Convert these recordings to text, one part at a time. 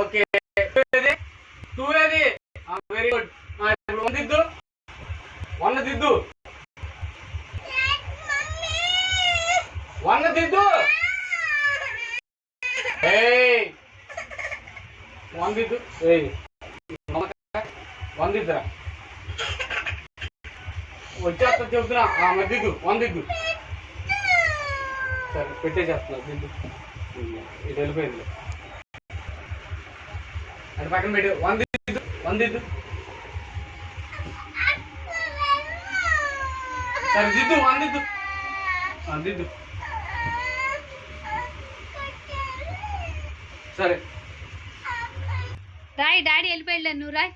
Okay two ఏది very good. ఇప్పుడు one దిద్దు వన్ దిద్దు వన్ దిద్దు వన్ దిద్దు వన్ దిద్దురా వచ్చేస్తా చెబుతున్నా దిద్దు వన్ దిద్దు. సరే పెట్టేసేస్తున్నా దిద్దు. ఇది వెళ్ళిపోయింది అది పక్కన పెట్టి వన్ దిద్దు వన్ దిద్దు. సరే దిద్దు వన్ దిద్దు దిద్దు. సరే రాయ్ డాడీ వెళ్ళిపోయాడు నువ్వు రాయ్.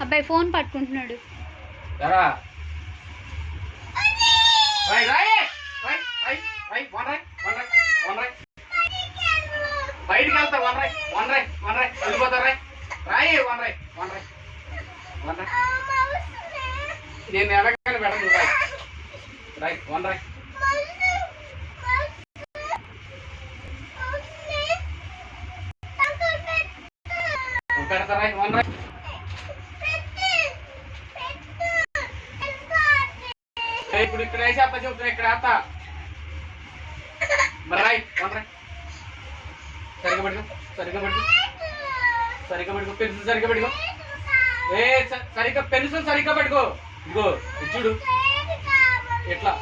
అబ్బాయి ఫోన్ పట్టుకుంటున్నాడు. బయటికి వెళ్తా వన్ రై వన్ రై వన్ రై వెళ్ళిపోతా రై రాయి వన్ రై వన్ రై వన్ రై. నేను ఎలాగైనా పెడను రాయ్ రై వన్ రై. పెడతా రై వన్ రై. ఇప్పుడు ఇక్కడ వేసేస్తా చెప్తున్నా ఇక్కడ వేస్తా మరి రై వన్ రై. సరిగ్గా పెట్టుకో సరిగ్గా పెట్టుకో సరిగ్గా పెట్టుకో పెన్సిల్ సరిగ్గా పెట్టుకో. సరిగ్గా పెన్సిల్ సరిగ్గా పెట్టుకో. ఇదిగో చూడు ఎట్లా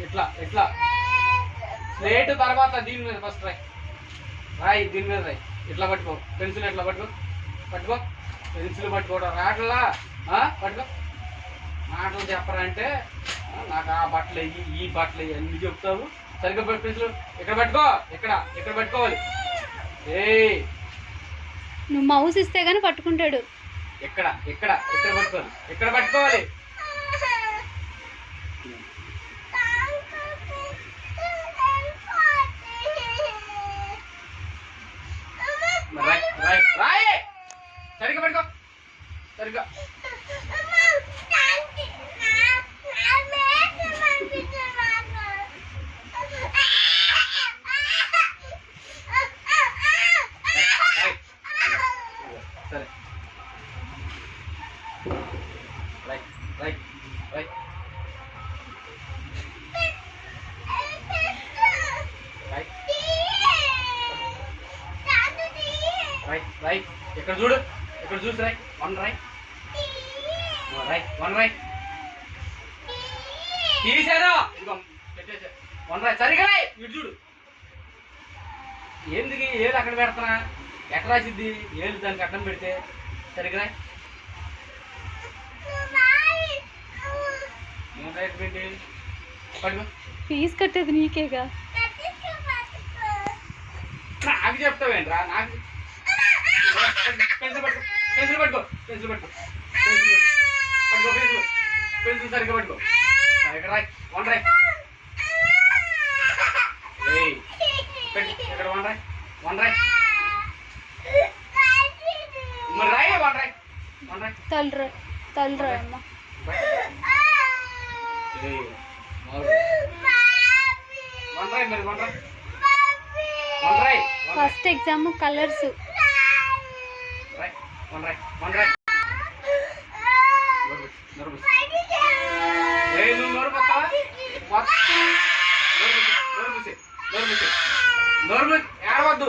ఎట్లా ఎట్లా స్లేట్ తర్వాత దీని మీద ఫస్ట్ రాయ్ రాయ్ దీని మీద రాయ్. ఇట్లా పట్టుకో పెన్సిల్ ఎట్లా పట్టుకో పట్టుకో పెన్సిల్ పట్టుకోవడం రాట్లా పట్టుకో. మాటలు చెప్పరంటే నాకు ఆ బట్టలు అయ్యి ఈ బట్టలు అయ్యి అన్ని చెప్తావు. సరిగ్గా పెన్సిల్ ఇక్కడ పట్టుకో ఇక్కడ ఇక్కడ పట్టుకోవాలి. నువ్వు మౌస్ ఇస్తే గానీ పట్టుకుంటాడు. ఎక్కడ ఎక్కడ ఎక్కడ పట్టుకోవాలి ఎక్కడ పట్టుకోవాలి. రాయ్ సరిగ్గా పట్టుకో సరిగ్గా. సరే right right right right right ఇక్కడ చూడు ఇక్కడ చూసి right one right right one right తీసారా ఇదిగో పెట్టేసా వన్ రైట్ సరిగా రాయ్. ఇటు చూడు ఎందుకు ఏది అక్కడ పెడతానా ఎక్కడ రాసిద్ది ఏది దానికి అడ్డం పెడితే సరిగ్గా రాయ్. ఏం రైట్ పెట్టి పట్టుకో. ఫీజు కట్టేది నీకేగా నాకు చెప్తావేంట్రా నాకు. పెన్సిల్ పట్టుకో పెన్సిల్ పట్టుకో పెన్సిల్ పట్టుకో పెన్సిల్ పట్టుకో పెన్సిల్ పెన్సిల్ సరిగ్గా పట్టుకో. ఇక్కడ రాయ్ వన్ రాయ్ ఇక్కడ వన్ రాయ్ వన్ రాయ్ మరి రాయ్ వన్ రాయ్ వన్ రాయ్. తల్లు తల్లు అమ్మ వన్ రాయ్ మరి వన్ రాయ్ వన్ రాయ్. ఫస్ట్ ఎగ్జామ్ కలర్స్ రాయ్ వన్ రాయ్ వన్ రాయ్. నువ్వు నోరు పోతావా నోరు మూసి నోరు మూసి నోరు మూసి ఏడవద్దు.